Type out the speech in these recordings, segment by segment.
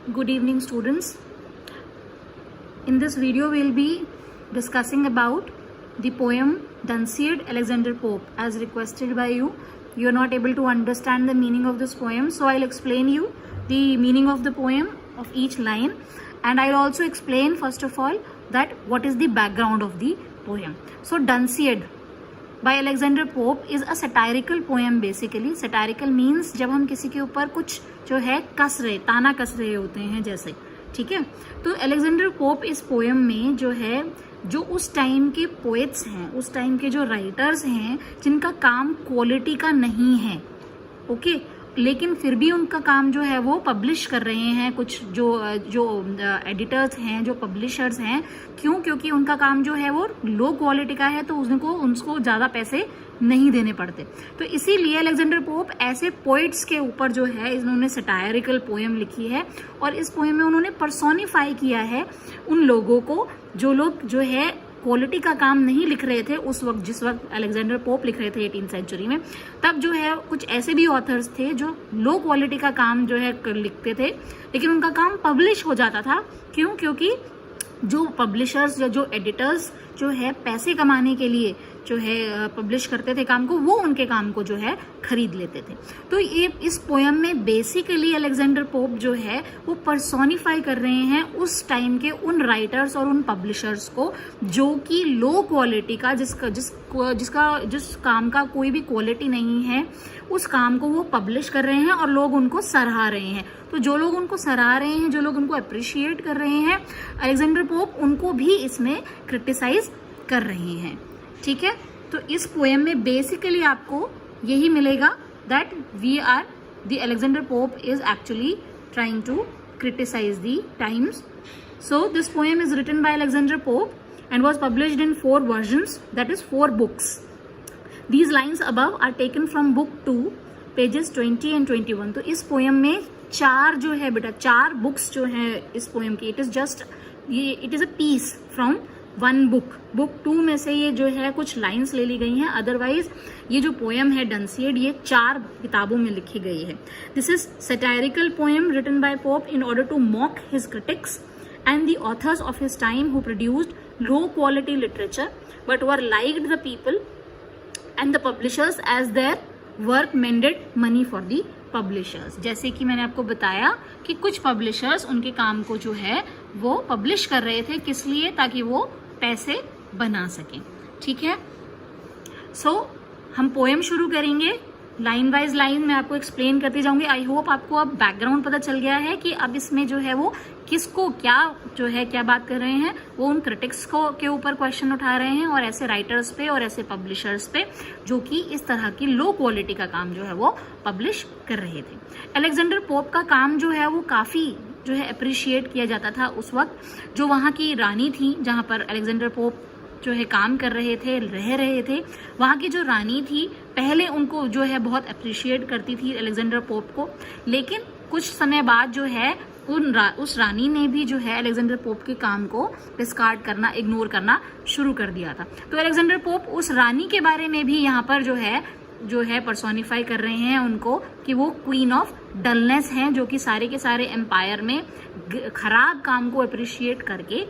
Good evening, students. In this video, we will be discussing about the poem Dunciad, Alexander Pope. As requested by you, you are not able to understand the meaning of this poem, so I'll explain you the meaning of the poem of each line, and I'll also explain first of all that what is the background of the poem. So Dunciad by Alexander Pope is a satirical poem. Basically satirical means जब हम किसी के ऊपर कुछ जो है कस रहे, ताना कस रहे होते हैं जैसे, ठीक है। तो अलेक्जेंडर पोप इस पोएम में जो है, जो उस टाइम के पोएट्स हैं, उस टाइम के जो राइटर्स हैं जिनका काम क्वालिटी का नहीं है, ओके, लेकिन फिर भी उनका काम जो है वो पब्लिश कर रहे हैं, कुछ जो एडिटर्स हैं, जो पब्लिशर्स हैं, क्योंकि उनका काम जो है वो लो क्वालिटी का है, तो उनको ज़्यादा पैसे नहीं देने पड़ते। तो इसीलिए अलेक्जेंडर पोप ऐसे पोइट्स के ऊपर जो है इन्होंने सटायरिकल पोएम लिखी है, और इस पोएम में उन्होंने पर्सोनिफाई किया है उन लोगों को जो लोग जो है क्वालिटी का काम नहीं लिख रहे थे उस वक्त, जिस वक्त अलेक्जेंडर पोप लिख रहे थे 18th सेंचुरी में। तब जो है कुछ ऐसे भी ऑथर्स थे जो लो क्वालिटी का काम जो है लिखते थे, लेकिन उनका काम पब्लिश हो जाता था। क्योंकि जो पब्लिशर्स या जो एडिटर्स जो है पैसे कमाने के लिए जो है पब्लिश करते थे काम को, वो उनके काम को जो है खरीद लेते थे। तो ये इस पोएम में बेसिकली अलेक्जेंडर पोप जो है वो पर्सोनिफाई कर रहे हैं उस टाइम के उन राइटर्स और उन पब्लिशर्स को जो कि लो क्वालिटी का, जिस काम का कोई भी क्वालिटी नहीं है, उस काम को वो पब्लिश कर रहे हैं और लोग उनको सराह रहे हैं। तो जो लोग उनको सराह रहे हैं, जो लोग उनको अप्रिशिएट कर रहे हैं, अलेक्जेंडर पोप उनको भी इसमें क्रिटिसाइज कर रहे हैं, ठीक है। तो इस पोएम में बेसिकली आपको यही मिलेगा that the Alexander Pope is actually trying to criticise the times. So this poem is written by Alexander Pope and was published in 4 versions, that is 4 books. These lines above are taken from book 2 pages 20 and 21. तो इस poem में 4 जो है बेटा, 4 books जो है इस poem की, it is a piece from 1 book. Book 2 में से ये जो है कुछ लाइन्स ले ली गई हैं, अदरवाइज ये जो पोएम है डंसिएड ये 4 किताबों में लिखी गई है। This is satirical poem written by Pope in order to mock his critics and the authors of his time who produced low quality literature but were liked the people and the publishers as their work mended money for the publishers। जैसे कि मैंने आपको बताया कि कुछ publishers उनके काम को जो है वो पब्लिश कर रहे थे, किस लिए? ताकि वो पैसे बना सकें, ठीक है। सो हम पोएम शुरू करेंगे, लाइन वाइज लाइन मैं आपको एक्सप्लेन करती जाऊंगी। आई होप आपको अब बैकग्राउंड पता चल गया है कि अब इसमें जो है वो किसको क्या जो है क्या बात कर रहे हैं। वो उन क्रिटिक्स को के ऊपर क्वेश्चन उठा रहे हैं और ऐसे राइटर्स पे और ऐसे पब्लिशर्स पे जो कि इस तरह की लो क्वालिटी का काम जो है वो पब्लिश कर रहे थे। अलेक्जेंडर पोप का काम जो है वो काफी जो है अप्रिशिएट किया जाता था उस वक्त। जो वहाँ की रानी थी जहाँ पर अलेक्जेंडर पोप जो है काम कर रहे थे, रह रहे थे, वहाँ की जो रानी थी पहले उनको जो है बहुत अप्रिशिएट करती थी अलेक्जेंडर पोप को, लेकिन कुछ समय बाद जो है उस रानी ने भी जो है अलेक्जेंडर पोप के काम को डिस्कार्ड करना, इग्नोर करना शुरू कर दिया था। तो अलेक्जेंडर पोप उस रानी के बारे में भी यहाँ पर जो है पर्सोनिफाई कर रहे हैं उनको कि वो क्वीन ऑफ डलनेस हैं, जो कि सारे के सारे एम्पायर में खराब काम को अप्रिशिएट करके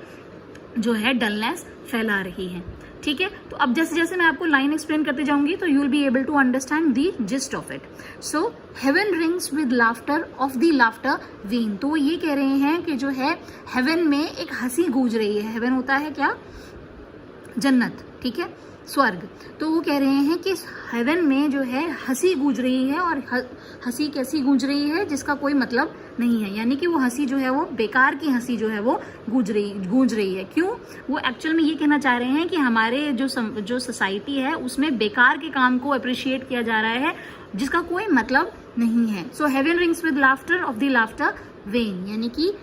जो है डलनेस फैला रही है, ठीक है। तो अब जैसे जैसे मैं आपको लाइन एक्सप्लेन करते जाऊंगी तो you will be able to understand the gist of it. So heaven rings with laughter of the laughter vain. तो वो ये कह रहे हैं कि जो है हेवन में एक हंसी गूंज रही है। हेवन होता है क्या? जन्नत, ठीक है, स्वर्ग। तो वो कह रहे हैं कि हेवन में जो है हंसी गूंज रही है, और हंसी कैसी गूंज रही है जिसका कोई मतलब नहीं है, यानी कि वो हंसी जो है वो बेकार की हंसी जो है वो गूंज रही है। क्यों? वो एक्चुअल में ये कहना चाह रहे हैं कि हमारे जो सोसाइटी है उसमें बेकार के काम को अप्रिशिएट किया जा रहा है जिसका कोई मतलब नहीं है। So heaven rings with laughter of the laughter vain, यानी कि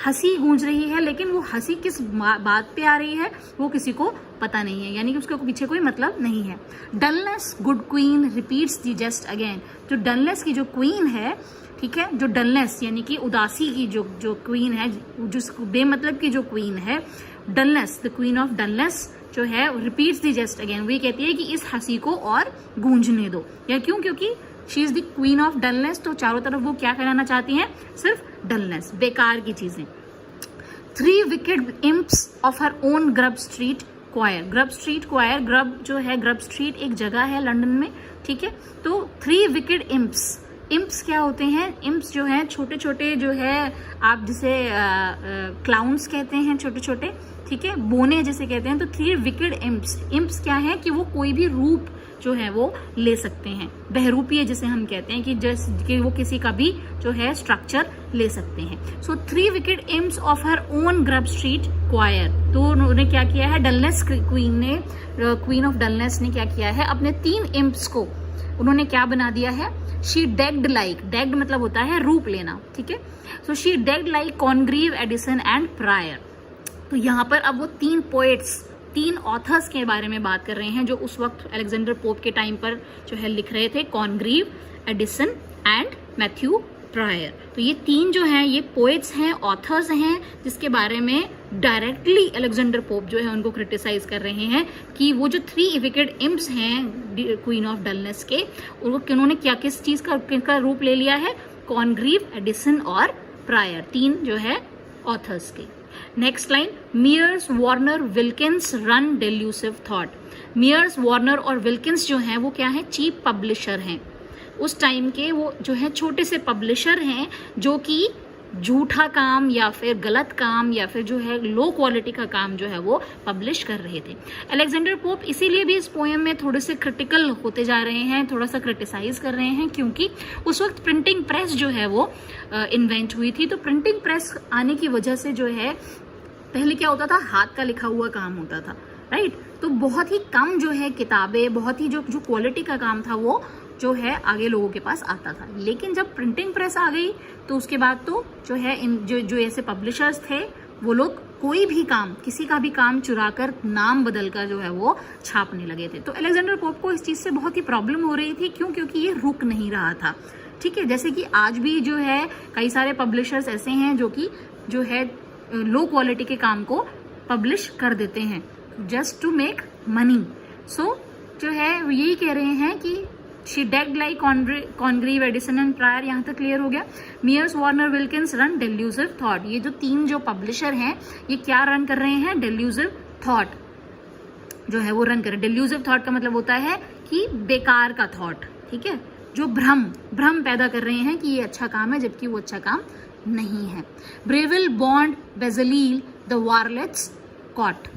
हंसी गूंज रही है, लेकिन वो हंसी किस बात पे आ रही है वो किसी को पता नहीं है, यानी कि उसके पीछे कोई मतलब नहीं है। Dullness good queen repeats the jest again. जो डलनेस की जो क्वीन है, ठीक है, जो डलनेस यानी कि उदासी की जो क्वीन है, जो बेमतलब की जो क्वीन है, dullness, the queen of dullness जो है रिपीट्स द जेस्ट अगेन। वो ये कहती है कि इस हंसी को और गूंजने दो। या क्यों? क्योंकि she is the queen of dullness, तो चारों तरफ वो क्या कराना चाहती हैं, सिर्फ डलनेस, बेकार की चीजें। 3 wicked imps of her own Grub Street Choir, Grub Street choir, Grub जो है, ग्रब स्ट्रीट एक जगह है लंदन में, ठीक है। तो 3 wicked imps, इम्प्स क्या होते हैं, इम्प्स जो है छोटे छोटे जो है, आप जिसे क्लाउन्स कहते हैं छोटे छोटे, ठीक है, बोने जिसे कहते हैं। तो 3 wicked imps, इम्प्स क्या है कि वो कोई भी रूप जो है वो ले सकते हैं, बहरूपीय जिसे हम कहते हैं, कि वो किसी का भी जो है स्ट्रक्चर ले सकते हैं। So 3 wicked imps of her own Grub Street choir, तो उन्होंने क्या किया है, डलनेस क्वीन ने, क्वीन ऑफ डलनेस ने क्या किया है, अपने 3 इम्प्स को उन्होंने क्या बना दिया है, शी डेग्ड लाइक, डेग्ड मतलब होता है रूप लेना, ठीक है। So she dagged like Congreve, Addison and Prior. तो यहाँ पर अब वो 3 पोएट्स, 3 ऑथर्स के बारे में बात कर रहे हैं जो उस वक्त अलेक्जेंडर पोप के टाइम पर जो है लिख रहे थे, कॉनग्रीव, एडिसन एंड मैथ्यू प्रायर। तो ये 3 जो हैं ये पोएट्स हैं, ऑथर्स हैं, जिसके बारे में डायरेक्टली अलेक्जेंडर पोप जो है उनको क्रिटिसाइज कर रहे हैं कि वो जो 3 wicked imps हैं क्वीन ऑफ डलनेस के, उन्होंने क्या, किस चीज का रूप ले लिया है, कॉनग्रीव, एडिसन और प्रायर, 3 जो है ऑथर्स के। Next line, Mears, Warner, Wilkins run delusive thought. Mears, Warner और विल्किंस जो हैं वो क्या है, चीप पब्लिशर हैं उस टाइम के, वो जो है छोटे से पब्लिशर हैं जो कि झूठा काम या फिर गलत काम या फिर जो है लो क्वालिटी का काम जो है वो पब्लिश कर रहे थे। अलेक्जेंडर पोप इसीलिए भी इस पोएम में थोड़े से क्रिटिकल होते जा रहे हैं, थोड़ा सा क्रिटिसाइज कर रहे हैं, क्योंकि उस वक्त प्रिंटिंग प्रेस जो है वो इन्वेंट हुई थी। तो प्रिंटिंग प्रेस आने की वजह से जो है, पहले क्या होता था, हाथ का लिखा हुआ काम होता था, राइट। तो बहुत ही कम जो है किताबें, बहुत ही जो क्वालिटी का काम था वो जो है आगे लोगों के पास आता था। लेकिन जब प्रिंटिंग प्रेस आ गई तो उसके बाद तो जो है इन जो ऐसे पब्लिशर्स थे वो लोग कोई भी काम, किसी का भी काम चुराकर, नाम बदलकर जो है वो छापने लगे थे। तो अलेक्जेंडर पोप को इस चीज से बहुत ही प्रॉब्लम हो रही थी, क्यों, क्योंकि ये रुक नहीं रहा था, ठीक है। जैसे कि आज भी जो है कई सारे पब्लिशर्स ऐसे हैं जो कि जो है लो क्वालिटी के काम को पब्लिश कर देते हैं just to make money. So जो है यही कह रहे हैं कि she dagged like Congreve, Addison and Prior, यहाँ तक क्लियर हो गया। Mears, Warner, Wilkins run delusive thought, ये जो 3 जो पब्लिशर हैं ये क्या रन कर रहे हैं, डेल्यूसिव थॉट जो है वो रन कर रहे हैं। डेल्यूसिव थॉट का मतलब होता है कि बेकार का थॉट, ठीक है, जो भ्रम पैदा कर रहे हैं कि ये अच्छा काम है जबकि वो अच्छा काम नहीं है। ब्रेविल, बॉन्ड, बेजलील, द वार्लेट्स कॉट,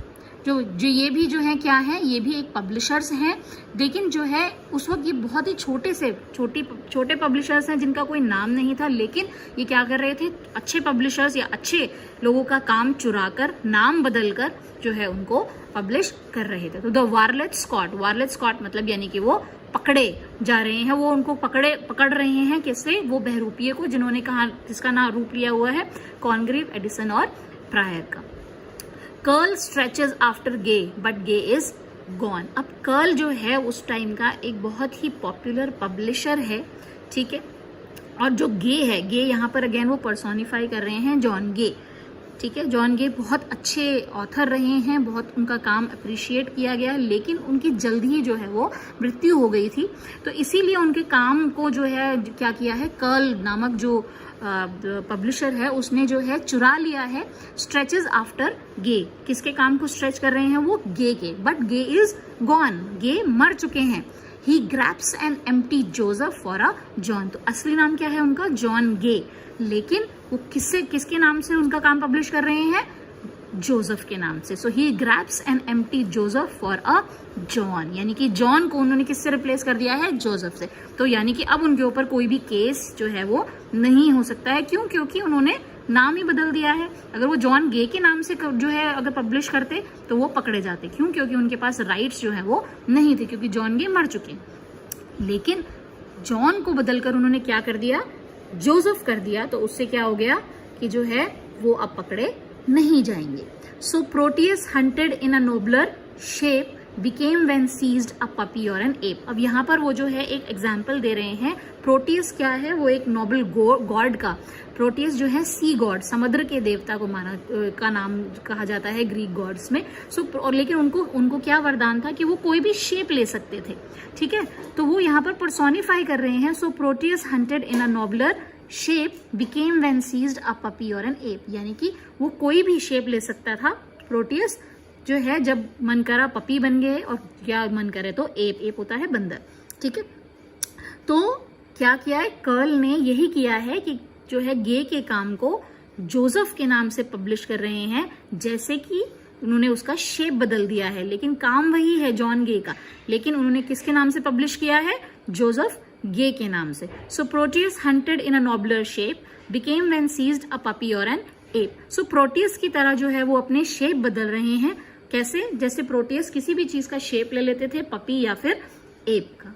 जो ये भी जो है क्या है, ये भी एक पब्लिशर्स हैं, लेकिन जो है उस वक्त ये बहुत ही छोटे पब्लिशर्स हैं जिनका कोई नाम नहीं था, लेकिन ये क्या कर रहे थे, अच्छे पब्लिशर्स या अच्छे लोगों का काम चुराकर, नाम बदलकर जो है उनको पब्लिश कर रहे थे। तो द वार्लेट स्कॉट मतलब यानी कि वो पकड़े जा रहे हैं, वो उनको पकड़ रहे हैं, किससे, वो बहरूपीय को, जिन्होंने कहा, जिसका नाम रूप लिया हुआ है कॉनग्रीव, एडिसन और प्रायर का। Curll stretches after Gay but Gay is gone. अब कर्ल जो है उस टाइम का एक बहुत ही पॉपुलर पब्लिशर है, ठीक है, और जो गे है, गे यहाँ पर अगेन वो पर्सोनिफाई कर रहे हैं जॉन गे, ठीक है। जॉन गे बहुत अच्छे ऑथर रहे हैं, बहुत उनका काम अप्रिशिएट किया गया, लेकिन उनकी जल्द ही जो है वो मृत्यु हो गई थी। तो इसीलिए उनके काम को जो है क्या किया है, कर्ल नामक जो पब्लिशर है उसने जो है चुरा लिया है। स्ट्रेचेस आफ्टर गे, किसके काम को स्ट्रेच कर रहे हैं, वो गे के, but Gay is gone, Gay मर चुके हैं। He grasps an empty Joseph for a John, तो असली नाम क्या है उनका, जॉन गे, लेकिन वो किसके नाम से उनका काम पब्लिश कर रहे हैं, जोसेफ के नाम से। So he grasps an empty Joseph for a John, यानी कि जॉन को उन्होंने किससे रिप्लेस कर दिया है, जोसेफ से। तो यानी कि अब उनके ऊपर कोई भी केस जो है वो नहीं हो सकता है, क्यों, क्योंकि उन्होंने नाम ही बदल दिया है। अगर वो जॉन गे के नाम से जो है अगर पब्लिश करते तो वो पकड़े जाते, क्यों, क्योंकि उनके पास राइट्स जो है वो नहीं थे, क्योंकि जॉन गे मर चुके। लेकिन जॉन को बदलकर उन्होंने क्या कर दिया, जोसेफ कर दिया, तो उससे क्या हो गया कि जो है वो अब पकड़े नहीं जाएंगे। So Proteus hunted in a nobler shape became when seized a puppy or an ape। अब यहाँ पर वो जो है एक एग्जाम्पल दे रहे हैं। प्रोटियस क्या है, वो एक नोबल गॉड का, प्रोटियस जो है सी गॉड, समुद्र के देवता को माना का नाम कहा जाता है ग्रीक गॉड्स में। और लेकिन उनको क्या वरदान था कि वो कोई भी शेप ले सकते थे, ठीक है। तो वो यहाँ पर पर्सोनिफाई कर रहे हैं। So Proteus hunted in a nobler shape became when seized a puppy or an ape, यानी कि वो कोई भी शेप ले सकता था प्रोटियस जो है, जब मन करा पपी बन गए और क्या मन करे तो एप होता है बंदर, ठीक है। तो क्या किया है, कर्ल ने यही किया है कि जो है गे के काम को जोसेफ के नाम से पब्लिश कर रहे हैं, जैसे कि उन्होंने उसका शेप बदल दिया है, लेकिन काम वही है जॉन गे का, लेकिन उन्होंने किसके नाम से पब्लिश किया है, जोसेफ गे के नाम से। So Proteus hunted in a nobler shape became when seized a puppy or an ape. So Proteus की तरह जो है वो अपने शेप बदल रहे हैं। कैसे, जैसे प्रोटियस किसी भी चीज का शेप ले लेते थे, पपी या फिर एप का,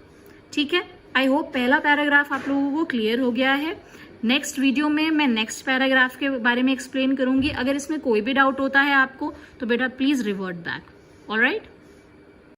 ठीक है। आई होप पहला पैराग्राफ आप लोगों को क्लियर हो गया है। नेक्स्ट वीडियो में मैं नेक्स्ट पैराग्राफ के बारे में एक्सप्लेन करूंगी। अगर इसमें कोई भी डाउट होता है आपको तो बेटा प्लीज रिवर्ट बैक। ऑलराइट।